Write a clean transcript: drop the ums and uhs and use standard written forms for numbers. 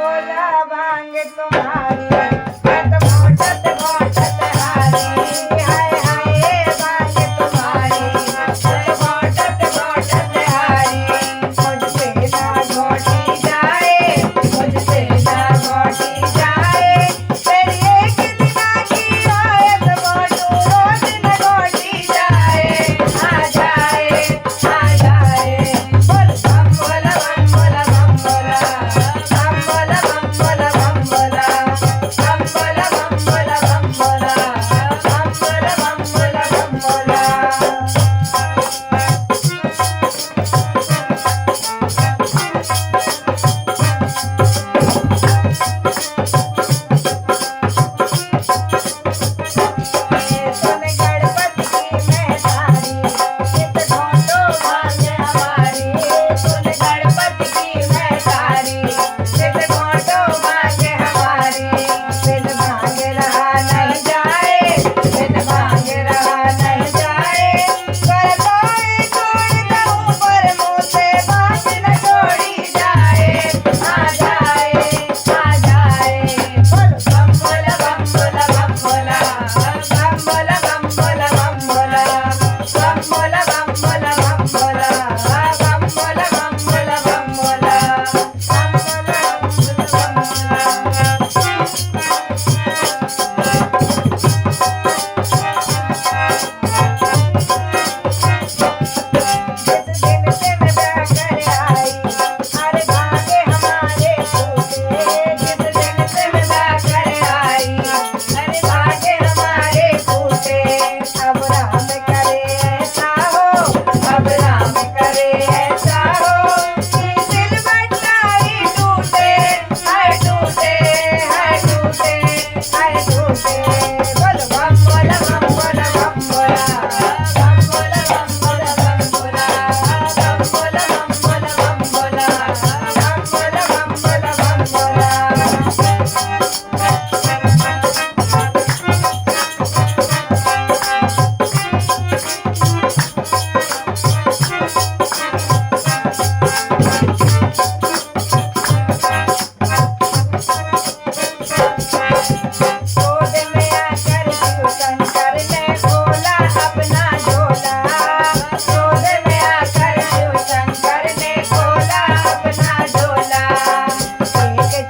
गोला भांग तुम्हारी मत घोटत घोटत हारी हाय हाय भांग तुम्हारी मत घोटत घोटत हारी मुझसे ना घोटी जाए मुझसे ना घोटी जाए तेरी एक दिना की आयत घोटू रोज न घोटी जाए आ जाए आ जाए बोल बम बोला बम बोला बम बोला बम बोला बम बोला बम बोला बम बोला बम बोला बम बोला बम बोला बम बोला बम बोला सुन गणपति की महतारी चित घोटो भांग हमारी सुन गणपति की महतारी चित घोटो भांग हमारी बिन भांग रहा नहीं जाए बिन भांग रहा नहीं जाए कर कोई छोड़ दूं पर मुँह से बात न छोड़ी जाए आ जाए आ जाए बोल बम बोला बम बोला बम बोला बम बोला बम बोला बम बोला बम बोला बम बोला बम बोला बम बोला बम बोला बम बोला बम बोला जिस दिन से मैं जाकर आई हर भागे हमारे फूटे जिस दिन से मैं जाकर आई हर भागे हमारे फूटे अब राम करे ऐसा हो अब राम करे ऐसा हो कि दिल बटाई टूटे हाय टूटे हाय टूटे हाय टूटे बोल बम बोला बम बोला बम बोला बम बोला बम बोला बम बोला बम बोला बम बोला बम बोला बम बोला बम बोला बम बोला गोद में आकर शिव शंकर ने खोला अपना झोला गोद में आकर शिव शंकर ने खोला अपना झोला एक